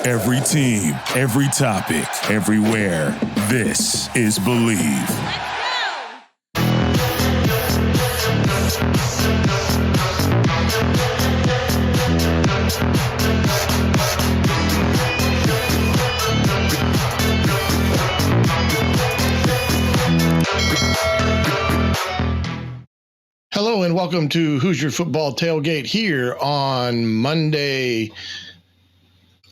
Every team, every topic, everywhere. This is BLEAV. Hello and welcome to Hoosier Football Tailgate here on Monday,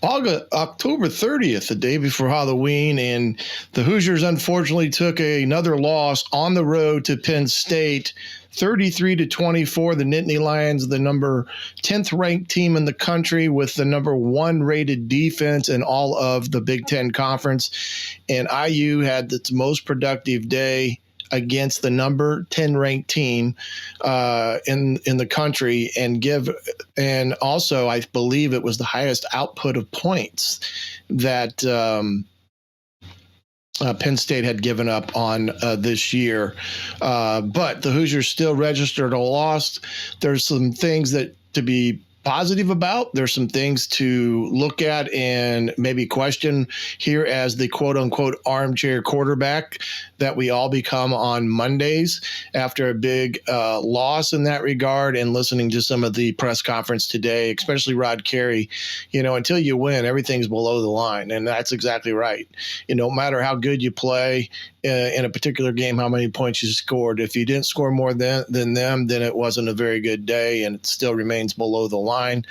October 30th, the day before Halloween, and the Hoosiers unfortunately took another loss on the road to Penn State, 33-24. The Nittany Lions, the number 10th ranked team in the country with the number 1 rated defense in all of the Big Ten Conference, and IU had its most productive day against the number 10 ranked team in the country, and also I believe it was the highest output of points that Penn State had given up on this year. But the Hoosiers still registered a loss. There's some things that to be positive about. There's some things to look at and maybe question here as the quote unquote armchair quarterback that we all become on Mondays after a big loss in that regard, and listening to some of the press conference today, especially Rod Carey. Until you win, everything's below the line. And that's exactly right. No matter how good you play in a particular game, how many points you scored, if you didn't score more than them, then it wasn't a very good day, and it still remains below the line.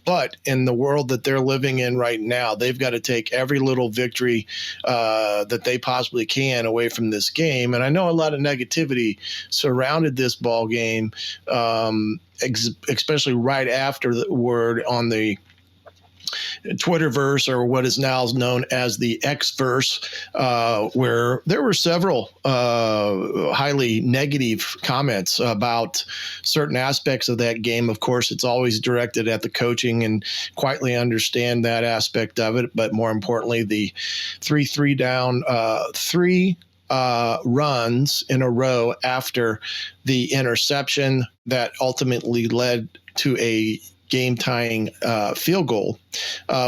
But in the world that they're living in right now, they've got to take every little victory that they possibly can away from this game. And I know a lot of negativity surrounded this ball game, especially right after the word on the Twitterverse, or what is now known as the Xverse, where there were several highly negative comments about certain aspects of that game. Of course, it's always directed at the coaching, and quietly understand that aspect of it. But more importantly, the 3 down, 3 runs in a row after the interception that ultimately led to a game-tying field goal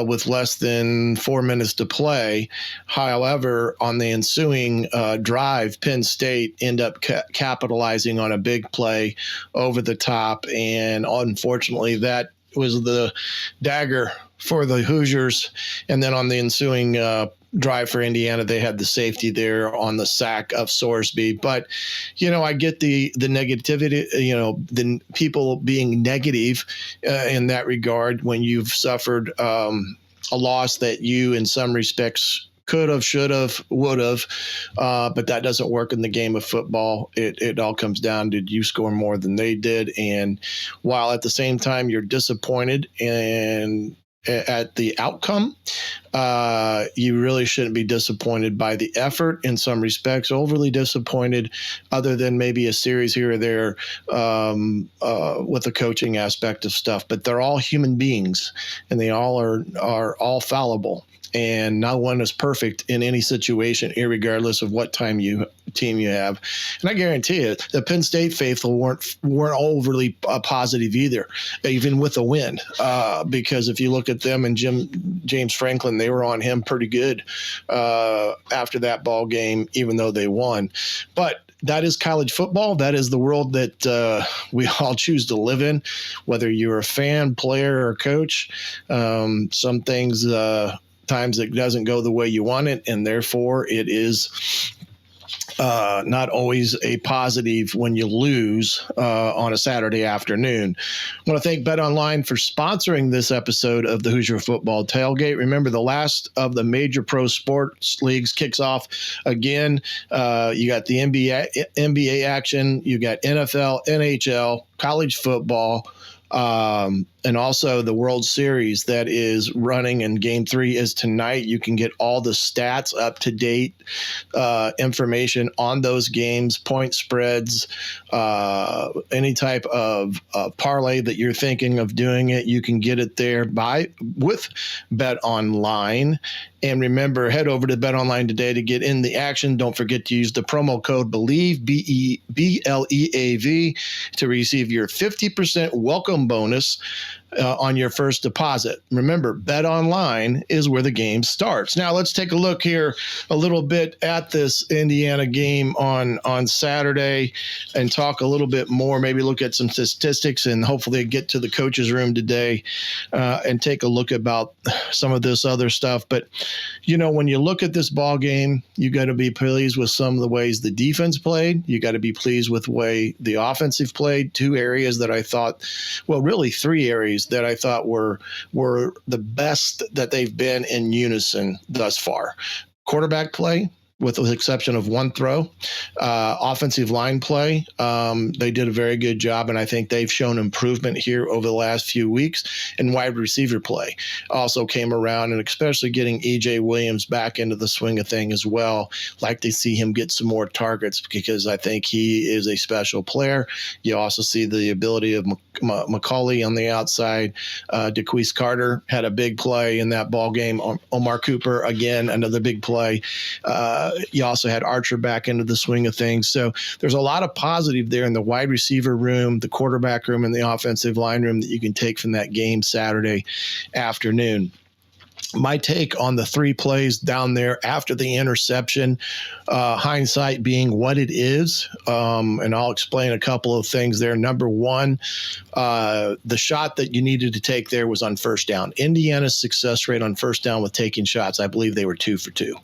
with less than 4 minutes to play. However, on the ensuing drive, Penn State ended up capitalizing on a big play over the top, and unfortunately that was the dagger for the Hoosiers. And then on the ensuing drive for Indiana, they had the safety there on the sack of Sorsby. But, I get the negativity, the people being negative in that regard when you've suffered a loss that you, in some respects, could have, should have, would have, but that doesn't work in the game of football. It all comes down to you score more than they did. And while at the same time you're disappointed at the outcome, you really shouldn't be disappointed by the effort. In some respects, overly disappointed, other than maybe a series here or there with the coaching aspect of stuff. But they're all human beings, and they all are all fallible. And no one is perfect in any situation, irregardless of what team you have. And I guarantee you, the Penn State faithful weren't overly positive either, even with a win, because if you look at them and James Franklin, they were on him pretty good after that ball game, even though they won. But that is college football. That is the world that we all choose to live in, whether you're a fan, player, or coach. Some things times it doesn't go the way you want it, and therefore it is not always a positive when you lose on a Saturday afternoon. I want to thank BetOnline for sponsoring this episode of the Hoosier Football Tailgate. Remember, the last of the major pro sports leagues kicks off again. You got the NBA action, you got NFL, NHL, college football, and also the World Series that is running, and Game 3 is tonight. You can get all the stats, up-to-date information on those games, point spreads, any type of parlay that you're thinking of doing it. You can get it there with BetOnline. And remember, head over to BetOnline today to get in the action. Don't forget to use the promo code BLEAV, BLEAV, to receive your 50% welcome bonus on your first deposit. Remember, Bet Online is where the game starts. Now, let's take a look here a little bit at this Indiana game on Saturday and talk a little bit more, maybe look at some statistics, and hopefully get to the coach's room today and take a look about some of this other stuff. But, when you look at this ball game, you got to be pleased with some of the ways the defense played. You got to be pleased with the way the offensive played. Two areas that I thought, well, really three areas that I thought were the best that they've been in unison thus far. Quarterback play, with the exception of one throw. Offensive line play, they did a very good job, and I think they've shown improvement here over the last few weeks. And wide receiver play also came around, and especially getting E.J. Williams back into the swing of thing as well. Like to see him get some more targets because I think he is a special player. You also see the ability of McCauley on the outside. DeQuise Carter had a big play in that ball game. Omar Cooper, again, another big play. You also had Archer back into the swing of things. So there's a lot of positive there in the wide receiver room, the quarterback room, and the offensive line room that you can take from that game Saturday afternoon. My take on the three plays down there after the interception, hindsight being what it is, and I'll explain a couple of things there. Number one, the shot that you needed to take there was on first down. Indiana's success rate on first down with taking shots, I believe they were 2 for 2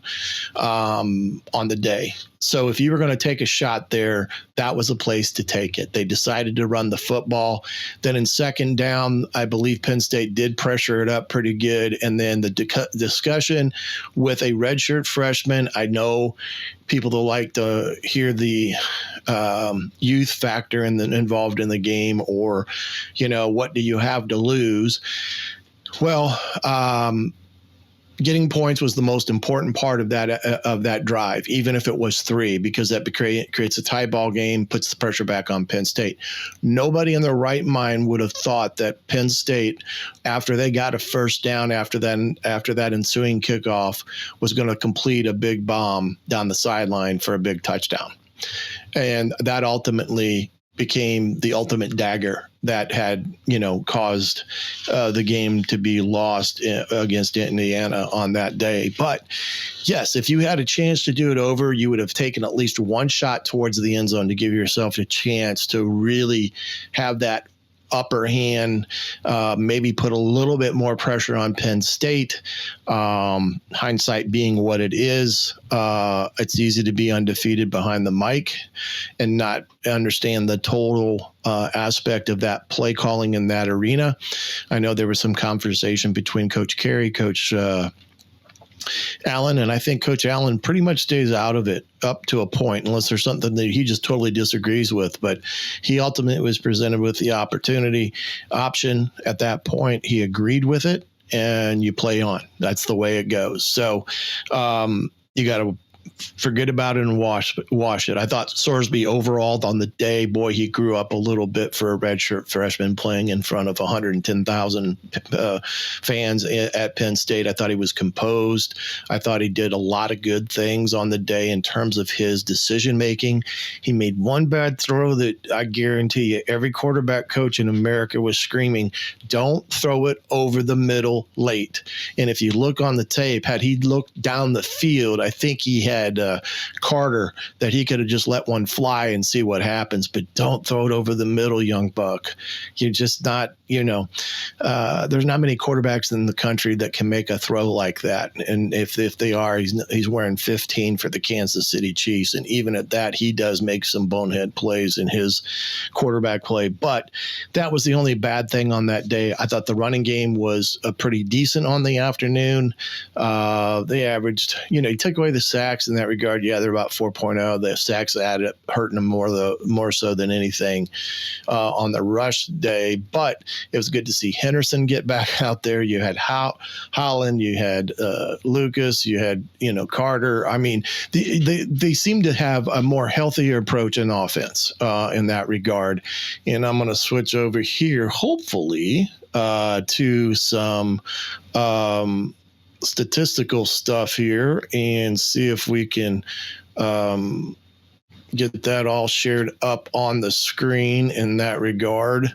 on the day. So if you were going to take a shot there, that was a place to take it. They decided to run the football. Then in second down, I believe Penn State did pressure it up pretty good. And then the discussion with a redshirt freshman, I know people that like to hear the youth factor involved in the game, or, what do you have to lose? Well, getting points was the most important part of that drive, even if it was 3, because that creates a tie ball game, puts the pressure back on Penn State. Nobody in their right mind would have thought that Penn State, after they got a first down after that ensuing kickoff, was going to complete a big bomb down the sideline for a big touchdown. And that ultimately became the ultimate dagger that had, caused the game to be lost against Indiana on that day. But yes, if you had a chance to do it over, you would have taken at least one shot towards the end zone to give yourself a chance to really have that upper hand, maybe put a little bit more pressure on Penn State. Hindsight being what it is, it's easy to be undefeated behind the mic and not understand the total aspect of that play calling in that arena. I know there was some conversation between Coach Carey, Coach Allen, and I think Coach Allen pretty much stays out of it up to a point, unless there's something that he just totally disagrees with. But he ultimately was presented with the option at that point. He agreed with it, and you play on. That's the way it goes. So you got to forget about it and wash it. I thought Sorsby overall on the day, boy, he grew up a little bit for a redshirt freshman playing in front of 110,000 fans at Penn State. I thought he was composed. I thought he did a lot of good things on the day in terms of his decision making. He made one bad throw that I guarantee you every quarterback coach in America was screaming, don't throw it over the middle late. And if you look on the tape, had he looked down the field, I think he had Carter that he could have just let one fly and see what happens, but don't throw it over the middle, young buck. You're just not, there's not many quarterbacks in the country that can make a throw like that. And if they are, he's wearing 15 for the Kansas City Chiefs. And even at that, he does make some bonehead plays in his quarterback play. But that was the only bad thing on that day. I thought the running game was pretty decent on the afternoon. They averaged, he took away the sacks in that regard. Yeah, they're about 4.0. The sacks added up, hurting them more so than anything on the rush day. But it was good to see Henderson get back out there. You had Holland, you had Lucas, you had Carter. I mean, they seem to have a more healthier approach in offense in that regard. And I'm going to switch over here, hopefully, to some statistical stuff here and see if we can get that all shared up on the screen in that regard.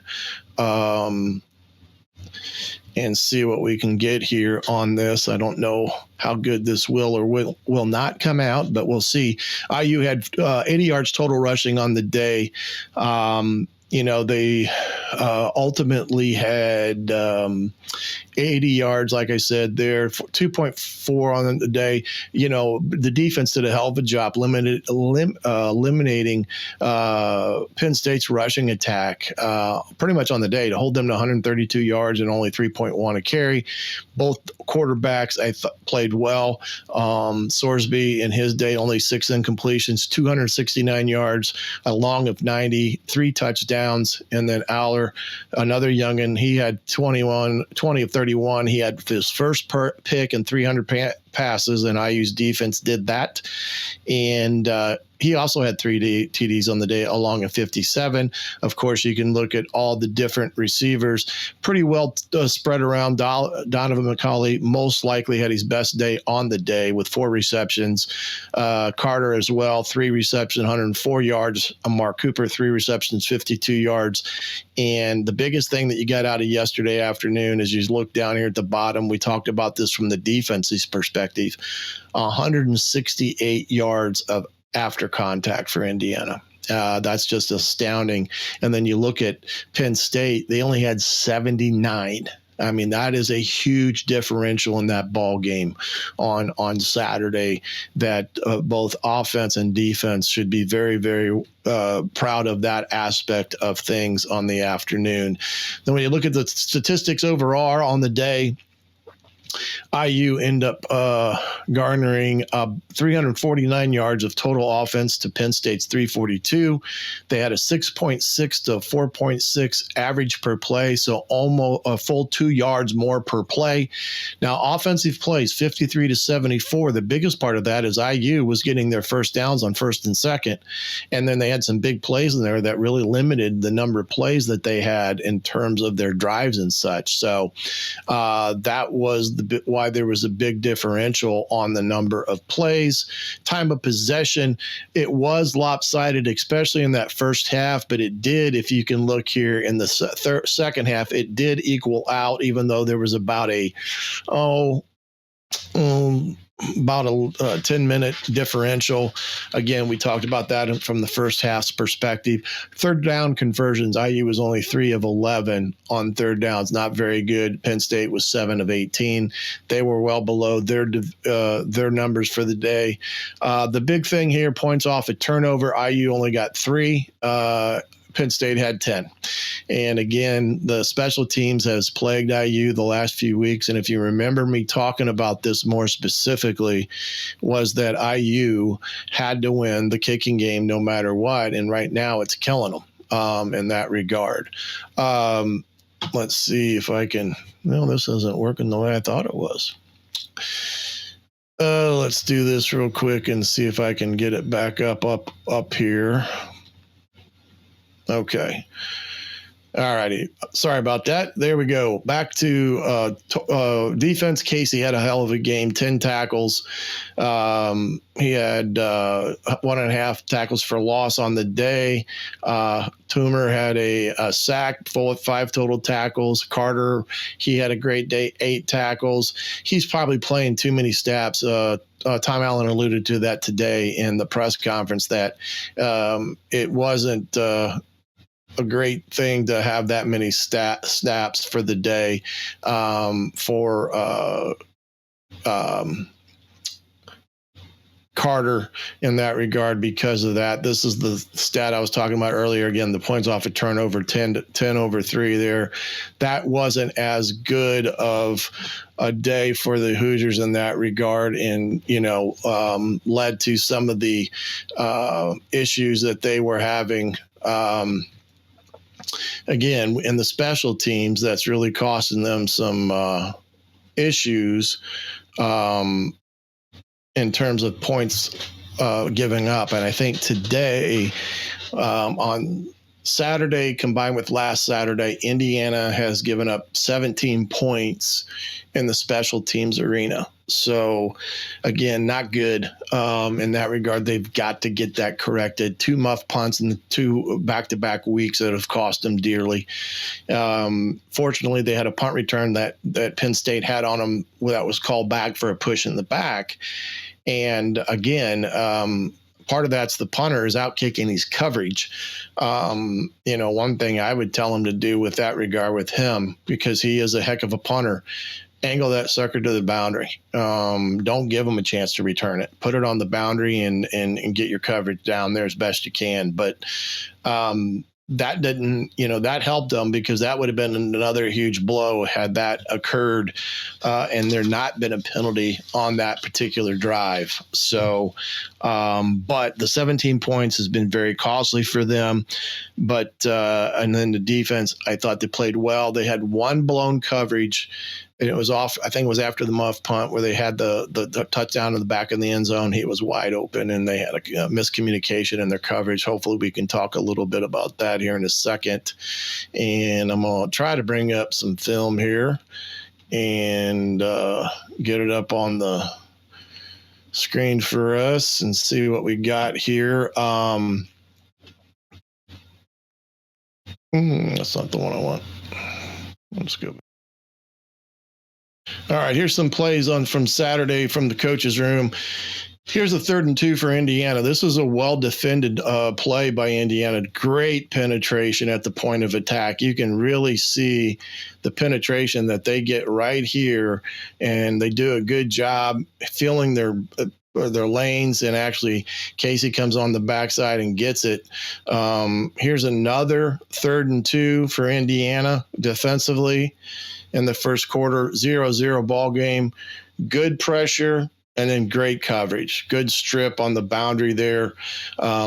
and see what we can get here on this. I don't know how good this will or will not come out, but we'll see. IU had 80 yards total rushing on the day. They ultimately had 80 yards, like I said, there, 2.4 on the day. The defense did a hell of a job eliminating Penn State's rushing attack pretty much on the day to hold them to 132 yards and only 3.1 a carry. Both quarterbacks played well. Sorsby in his day, only 6 incompletions, 269 yards, a long of 90, 3 touchdowns. And then Allar, another youngin', he had 20 of 31. He had his first pick and 300 passes, and IU's defense did that. And he also had 3 TDs on the day, along with 57. Of course, you can look at all the different receivers, pretty well spread around. Donovan McCauley most likely had his best day on the day with 4 receptions. Carter as well, 3 receptions, 104 yards. Mark Cooper, 3 receptions, 52 yards. And the biggest thing that you got out of yesterday afternoon is you look down here at the bottom. We talked about this from the defense's perspective, 168 yards of after contact for Indiana. That's just astounding. And then you look at Penn State, they only had 79. I mean, that is a huge differential in that ball game on Saturday that both offense and defense should be very, very proud of that aspect of things on the afternoon. Then when you look at the statistics overall on the day, IU end up garnering 349 yards of total offense to Penn State's 342. They had a 6.6 to 4.6 average per play, so almost a full 2 yards more per play. Now, offensive plays, 53 to 74. The biggest part of that is IU was getting their first downs on first and second, and then they had some big plays in there that really limited the number of plays that they had in terms of their drives and such. So that was why there was a big differential on the number of plays. Time of possession, it was lopsided, especially in that first half, but it did, if you can look here in the second half, it did equal out, even though there was about a 10-minute differential. Again, we talked about that from the first half's perspective. Third down conversions, IU was only 3 of 11 on third downs, not very good. Penn State was 7 of 18. They were well below their numbers for the day. The big thing here, points off a turnover, IU only got 3. Penn State had 10. And again, the special teams has plagued IU the last few weeks. And if you remember me talking about this more specifically, was that IU had to win the kicking game no matter what. And right now it's killing them in that regard. Let's see if I can, this isn't working the way I thought it was. Let's do this real quick and see if I can get it back up here. Okay. All righty. Sorry about that. There we go. Back to defense. Casey had a hell of a game, 10 tackles. He had 1.5 tackles for loss on the day. Toomer had a sack, full of 5 total tackles. Carter, he had a great day, 8 tackles. He's probably playing too many snaps. Tom Allen alluded to that today in the press conference, that it wasn't a great thing to have that many snaps for the day for Carter in that regard because of that. This is the stat I was talking about earlier. Again, the points off a turnover, 10 over 3 there. That wasn't as good of a day for the Hoosiers in that regard, and, led to some of the issues that they were having. Again, in the special teams, that's really costing them some issues in terms of points giving up. And I think today on Saturday combined with last Saturday, Indiana has given up 17 points in the special teams arena. So, again, not good in that regard. They've got to get that corrected. 2 muff punts in the 2 back-to-back weeks that have cost them dearly. Fortunately, they had a punt return that Penn State had on them that was called back for a push in the back. And, again, part of that's the punter is out kicking his coverage. One thing I would tell him to do with that regard with him, because he is a heck of a punter, angle that sucker to the boundary. Don't give him a chance to return it. Put it on the boundary and get your coverage down there as best you can. But that didn't, that helped them, because that would have been another huge blow had that occurred and there not been a penalty on that particular drive. So, but the 17 points has been very costly for them. But, and then the defense, I thought they played well. They had 1 blown coverage. And it was off, I think it was after the muff punt where they had the touchdown in the back of the end zone. He was wide open, and they had a miscommunication in their coverage. Hopefully we can talk a little bit about that here in a second. And I'm going to try to bring up some film here and get it up on the screen for us and see what we got here. That's not the one I want. Let's go. All right, here's some plays from Saturday from the coach's room. Here's a 3rd and 2 for Indiana. This is a well-defended play by Indiana. Great penetration at the point of attack. You can really see the penetration that they get right here, and they do a good job filling their lanes, and actually Casey comes on the backside and gets it. Here's another 3rd and 2 for Indiana defensively. In the first quarter, 0-0 ball game, good pressure, and then great coverage. Good strip on the boundary there,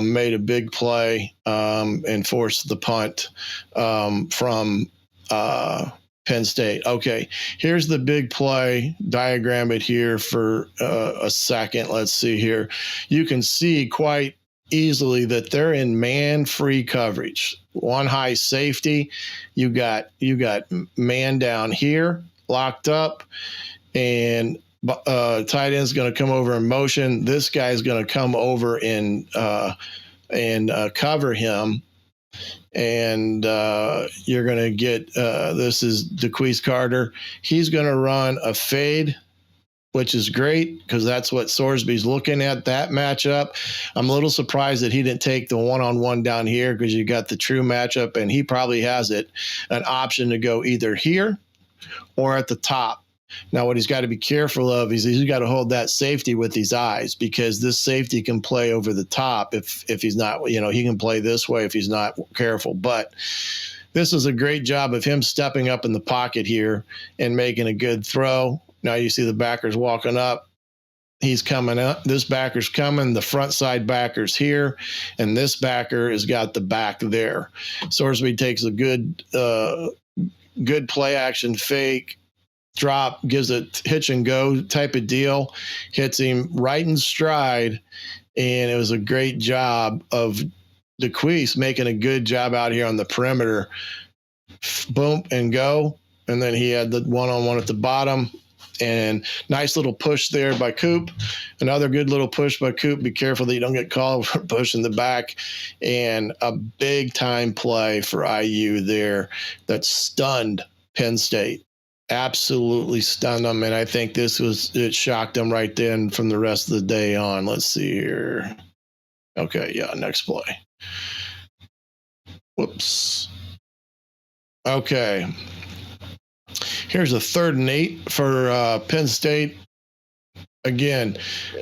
made a big play and forced the punt from Penn State. Okay, here's the big play. Diagram it here for a second. Let's see here. You can see quite easily that they're in man-free coverage. 1 high safety. You got man down here locked up, and tight end's going to come over in motion. This guy's going to come over and cover him. And you're going to get this is DeQuise Carter. He's going to run a fade, which is great because that's what Sorsby's looking at, that matchup. I'm a little surprised that he didn't take the one-on-one down here, because you got the true matchup, and he probably has an option to go either here or at the top. Now, what he's got to be careful of is he's got to hold that safety with his eyes, because this safety can play over the top if he's not, he can play this way if he's not careful. But this is a great job of him stepping up in the pocket here and making a good throw. Now you see the backers walking up. He's coming up. This backer's coming. The front side backer's here, and this backer has got the back there. Sorsby takes a good play action fake, drop, gives a hitch and go type of deal, hits him right in stride, and it was a great job of DeQuise making a good job out here on the perimeter. Boom and go, and then he had the one-on-one at the bottom. And nice little push there by Coop. Another good little push by Coop. Be careful that you don't get called for push in the back. And a big-time play for IU there that stunned Penn State. Absolutely stunned them. And I think it shocked them right then from the rest of the day on. Let's see here. Okay, yeah, next play. Whoops. Okay. Here's a 3rd and 8 for Penn State. Again,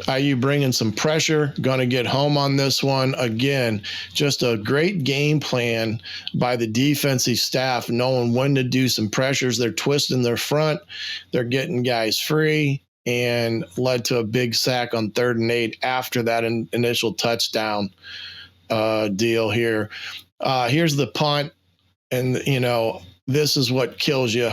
IU bringing some pressure, going to get home on this one. Again, just a great game plan by the defensive staff, knowing when to do some pressures. They're twisting their front. They're getting guys free, and led to a big sack on 3rd and 8 after that initial touchdown deal here. Here's the punt, and, this is what kills you.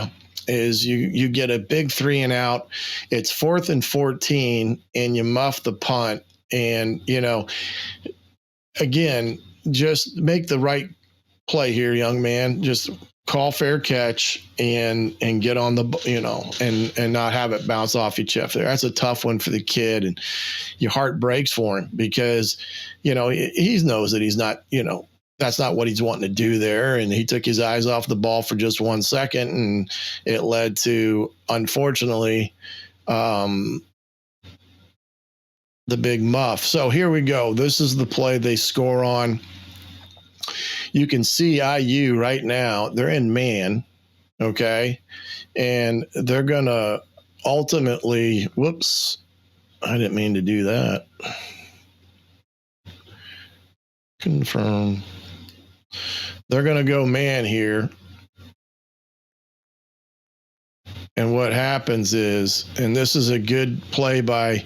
Is you get a big 3 and out. It's 4th and 14, and you muff the punt. And, again, just make the right play here, young man. Just call fair catch and get on the, and not have it bounce off your chest there. That's a tough one for the kid, and your heart breaks for him because, he knows that he's not, that's not what he's wanting to do there. And he took his eyes off the ball for just 1 second, and it led to, unfortunately, the big muff. So here we go. This is the play they score on. You can see IU right now, they're in man, okay? And they're going to ultimately, whoops, I didn't mean to do that. Confirm. They're going to go man here. And what happens is, and this is a good play by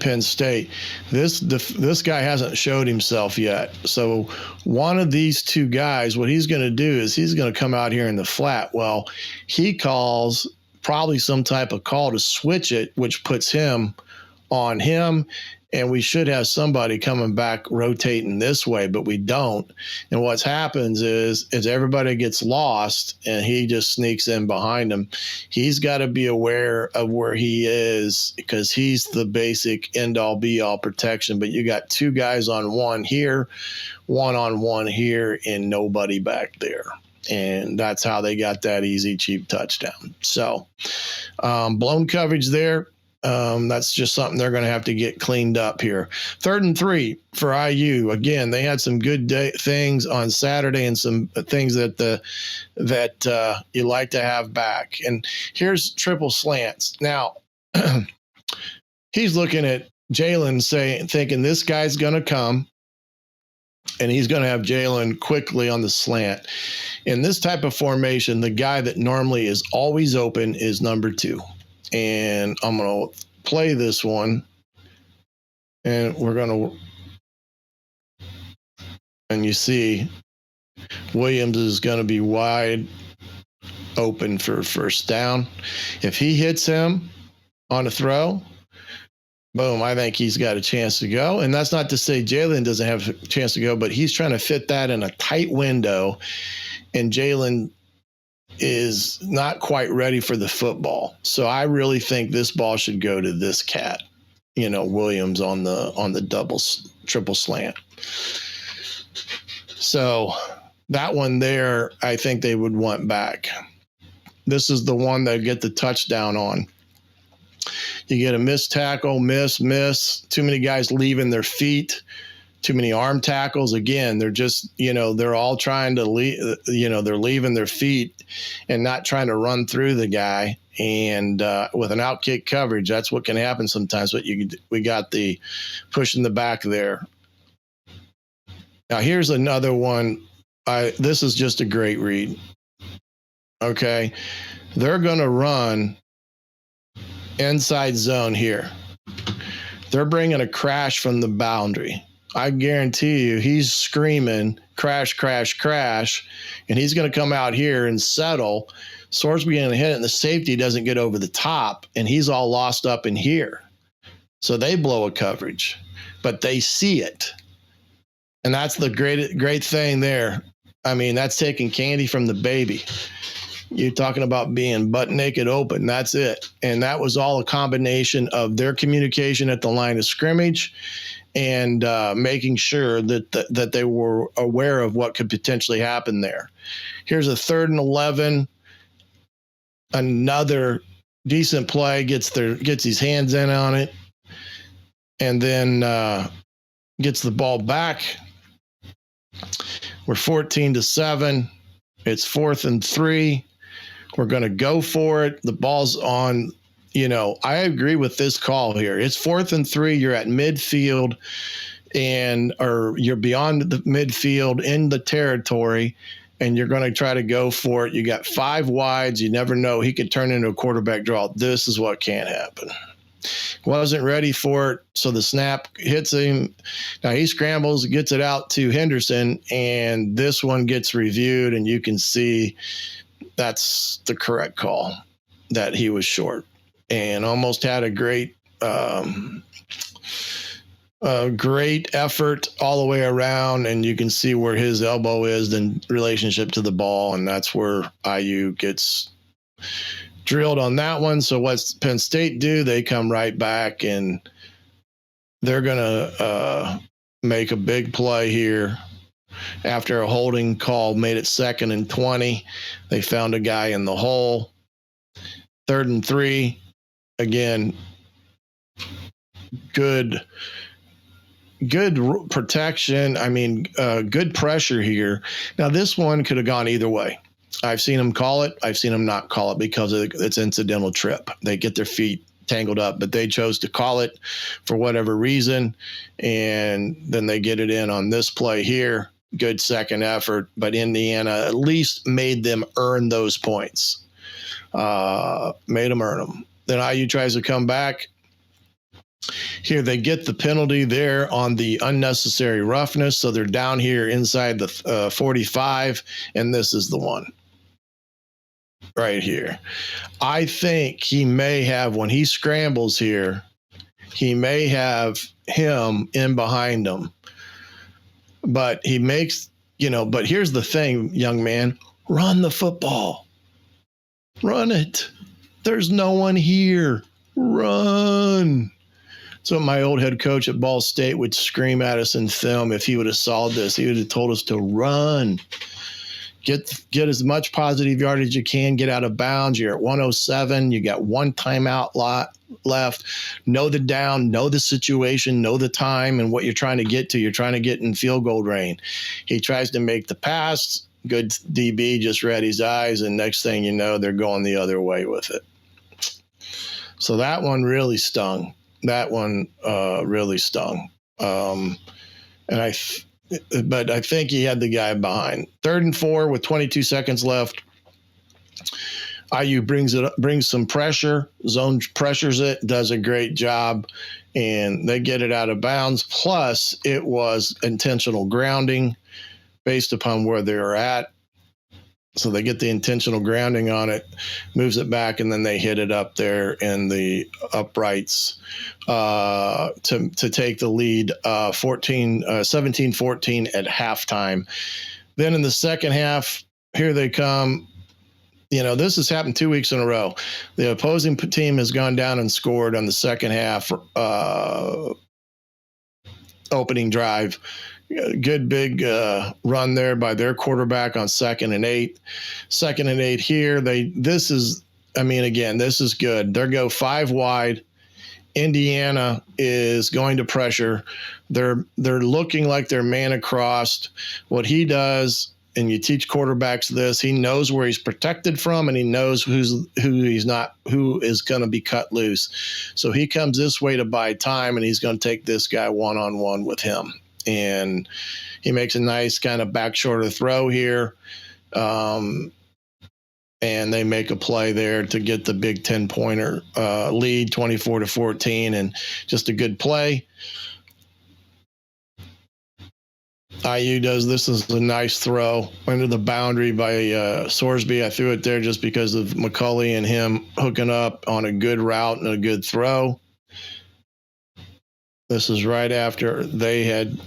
Penn State. This guy hasn't showed himself yet. So one of these two guys, what he's going to do is he's going to come out here in the flat. Well, he calls probably some type of call to switch it, which puts him on him. And we should have somebody coming back rotating this way, but we don't. And what happens is everybody gets lost and he just sneaks in behind them. He's got to be aware of where he is because he's the basic end-all be-all protection. But you got two guys on one here, one-on-one here, and nobody back there. And that's how they got that easy, cheap touchdown. So blown coverage there. That's just something they're going to have to get cleaned up here. 3rd and 3 for IU. Again, they had some good things on Saturday and some things that you like to have back. And here's triple slants. Now, he's looking at Jalen thinking this guy's going to come, and he's going to have Jalen quickly on the slant. In this type of formation, the guy that normally is always open is number 2. And I'm going to play this one, and we're going to, and you see Williams is going to be wide open for first down. If he hits him on a throw, boom, I think he's got a chance to go. And that's not to say Jalen doesn't have a chance to go, but he's trying to fit that in a tight window, and Jalen is not quite ready for the football. So I really think this ball should go to this cat, Williams on the triple slant. So that one there, I think they would want back. This is the one that get the touchdown on. You get a missed tackle, miss, too many guys leaving their feet. Too many arm tackles. Again, they're just, they're all trying to leave, they're leaving their feet and not trying to run through the guy. And with an out kick coverage, that's what can happen sometimes. But we got the push in the back there. Now, here's another one. This is just a great read. Okay. They're going to run inside zone here. They're bringing a crash from the boundary. I guarantee you he's screaming, crash, crash, crash, and he's going to come out here and settle. Sorsby going to hit it, and the safety doesn't get over the top, and he's all lost up in here. So they blow a coverage, but they see it. And that's the great thing there. I mean, that's taking candy from the baby. You're talking about being butt naked open. That's it. And that was all a combination of their communication at the line of scrimmage and making sure that they were aware of what could potentially happen there. Here's a 3rd and 11. Another decent play, gets his hands in on it, and then gets the ball back. We're 14-7. It's 4th and 3. We're going to go for it. The ball's on. I agree with this call here. It's 4th and 3. You're at midfield, or you're beyond the midfield in the territory, and you're going to try to go for it. You got 5 wides. You never know. He could turn into a quarterback draw. This is what can't happen. Wasn't ready for it, so the snap hits him. Now he scrambles, gets it out to Henderson, and this one gets reviewed, and you can see that's the correct call, that he was short. And almost had a great Great effort all the way around, and you can see where his elbow is in relationship to the ball, and that's where IU gets drilled on that one. So what's Penn State do? They come right back, and they're going to make a big play here. After a holding call made it 2nd and 20, they found a guy in the hole. 3rd and 3, again, good protection. I mean, good pressure here. Now, this one could have gone either way. I've seen them call it. I've seen them not call it because it's incidental trip. They get their feet tangled up, but they chose to call it for whatever reason, and then they get it in on this play here. Good second effort, but Indiana at least made them earn those points. Made them earn them. Then IU tries to come back. Here they get the penalty there on the unnecessary roughness, so they're down here inside the 45, and this is the one right here. I think he may have, when he scrambles here, he may have him in behind him. But he makes, but here's the thing, young man, run the football. Run it. There's no one here. Run. So my old head coach at Ball State would scream at us in film if he would have saw this. He would have told us to run. Get as much positive yardage as you can. Get out of bounds. You're at 107. You got one timeout left. Know the down. Know the situation. Know the time and what you're trying to get to. You're trying to get in field goal range. He tries to make the pass. Good DB just read his eyes, and next thing you know, they're going the other way with it. So that one really stung. That one really stung. But I think he had the guy behind. 3rd and 4 with 22 seconds left. IU brings some pressure, zone pressures it, does a great job, and they get it out of bounds. Plus, it was intentional grounding based upon where they were at. So they get the intentional grounding on it, moves it back, and then they hit it up there in the uprights to take the lead 17-14 at halftime. Then in the second half, here they come. This has happened 2 weeks in a row. The opposing team has gone down and scored on the second half opening drive. Good big run there by their quarterback on 2nd and 8. 2nd and 8 here. This is good. They go 5 wide. Indiana is going to pressure. They're looking like they're man across. What he does, and you teach quarterbacks this, he knows where he's protected from, and he knows who is going to be cut loose. So he comes this way to buy time, and he's going to take this guy one-on-one with him. And he makes a nice kind of back shoulder throw here. And they make a play there to get the big 10-pointer lead, 24-14, and just a good play. IU does this is a nice throw under the boundary by Sorsby. I threw it there just because of McCulley and him hooking up on a good route and a good throw. This is right after they had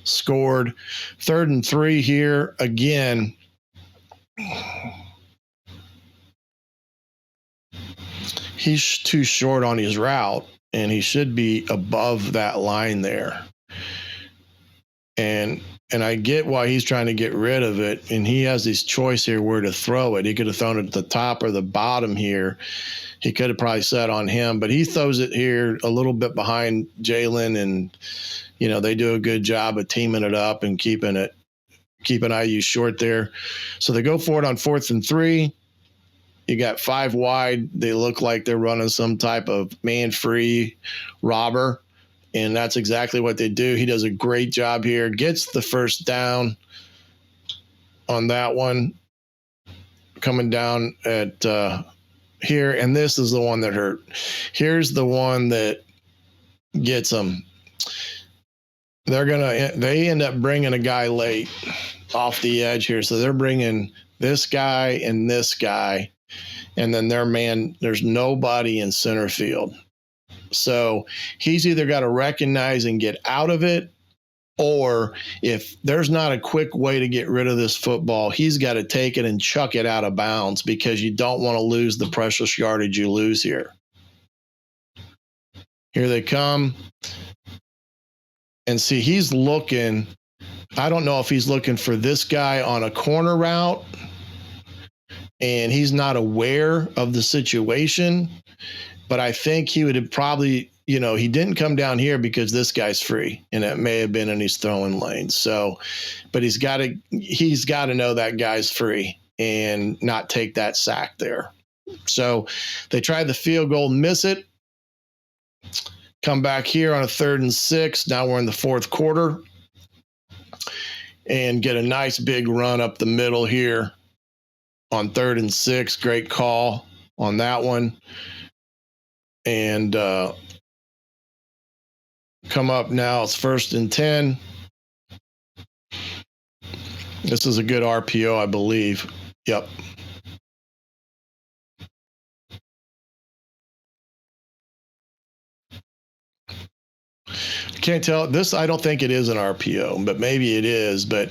scored. 3rd and 3 here again. He's too short on his route, and he should be above that line there. And I get why he's trying to get rid of it, and he has his choice here where to throw it. He could have thrown it at the top or the bottom here. He could have probably set on him, but he throws it here a little bit behind Jalen, and they do a good job of teaming it up and keeping IU short there. So they go for it on 4th and 3. You got 5 wide. They look like they're running some type of man-free robber, and that's exactly what they do. He does a great job here, gets the first down on that one, coming down at here, and this is the one that hurt. Here's the one that gets them. They end up bringing a guy late off the edge here, so they're bringing this guy and this guy, and then there's nobody in center field. So he's either got to recognize and get out of it, or if there's not a quick way to get rid of this football, he's got to take it and chuck it out of bounds, because you don't want to lose the precious yardage you lose here. Here they come. And see, he's looking. I don't know if he's looking for this guy on a corner route and he's not aware of the situation, but I think he would have probably, he didn't come down here because this guy's free, and it may have been in his throwing lane. So, but he's got to know that guy's free and not take that sack there. So they tried the field goal, miss it. Come back here on a 3rd and 6. Now we're in the 4th quarter, and get a nice big run up the middle here on 3rd and 6. Great call on that one. And come up now. It's 1st and 10. This is a good RPO, I believe. Yep. Can't tell this. I don't think it is an RPO, but maybe it is. But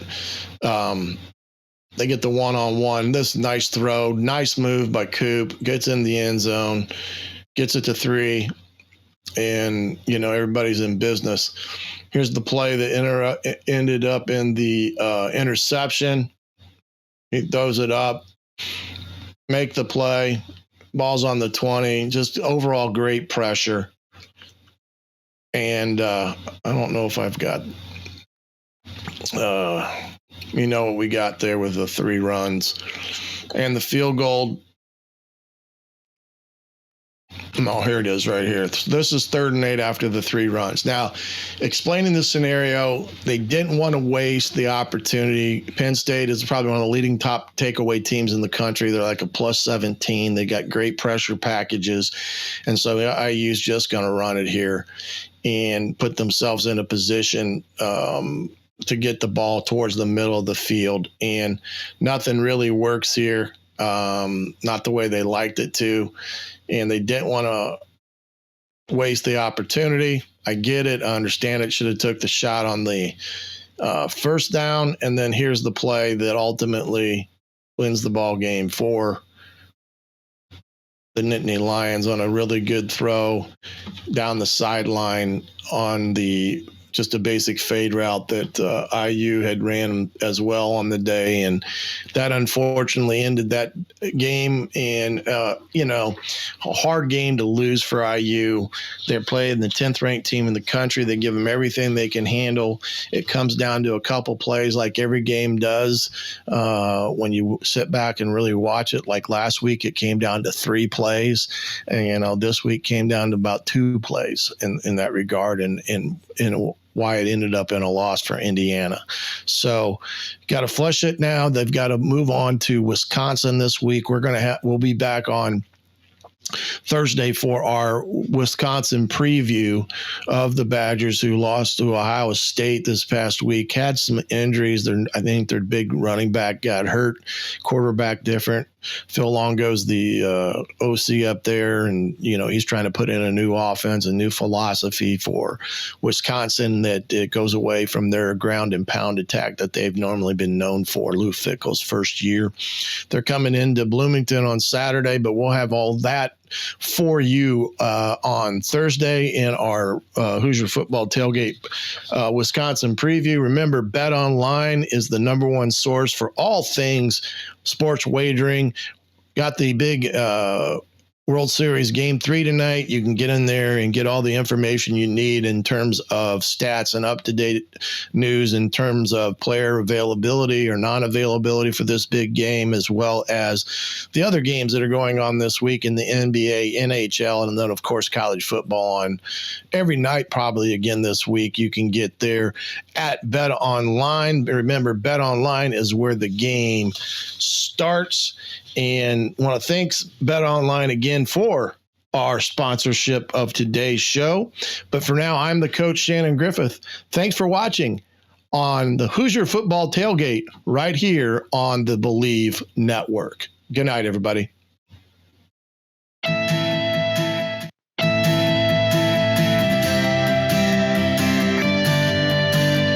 they get the 1-on-1. This nice throw, nice move by Coop. Gets in the end zone, gets it to 3, and everybody's in business. Here's the play that ended up in the interception. He throws it up, make the play. Ball's on the 20. Just overall great pressure. And I don't know if I've got, what we got there with the 3 runs. And the field goal. Oh, here it is right here. This is 3rd and 8 after the 3 runs. Now, explaining the scenario, they didn't want to waste the opportunity. Penn State is probably one of the leading top takeaway teams in the country. They're like a +17. They got great pressure packages. And so IU's just going to run it here and put themselves in a position to get the ball towards the middle of the field. And nothing really works here, not the way they liked it to. And they didn't want to waste the opportunity. I get it. I understand it. Should have took the shot on the 1st down. And then here's the play that ultimately wins the ball game for the Nittany Lions on a really good throw down the sideline on just a basic fade route that IU had ran as well on the day. And that unfortunately ended that game. And, a hard game to lose for IU. They're playing the 10th ranked team in the country. They give them everything they can handle. It comes down to a couple plays like every game does. When you sit back and really watch it, like last week, it came down to 3 plays. And, this week came down to about 2 plays in that regard. And why it ended up in a loss for Indiana. So got to flush it now. They've got to move on to Wisconsin this week. We'll be back on Thursday for our Wisconsin preview of the Badgers, who lost to Ohio State this past week. Had some injuries. I think their big running back got hurt. Quarterback different. Phil Longo's the OC up there, and he's trying to put in a new offense, a new philosophy for Wisconsin that it goes away from their ground and pound attack that they've normally been known for. Lou Fickell's first year. They're coming into Bloomington on Saturday, but we'll have all that for you on Thursday in our Hoosier Football Tailgate Wisconsin preview. Remember, Bet Online is the #1 source for all things sports wagering. Got the big World Series Game 3 tonight. You can get in there and get all the information you need in terms of stats and up-to-date news in terms of player availability or non-availability for this big game, as well as the other games that are going on this week in the NBA, NHL, and then, of course, college football on every night probably again this week. You can get there at Bet Online. Remember, Bet Online is where the game starts. And want to thank Bet Online again for our sponsorship of today's show. But for now, I'm the Coach Shannon Griffith. Thanks for watching on the Hoosier Football Tailgate right here on the BLEAV Network. Good night, everybody.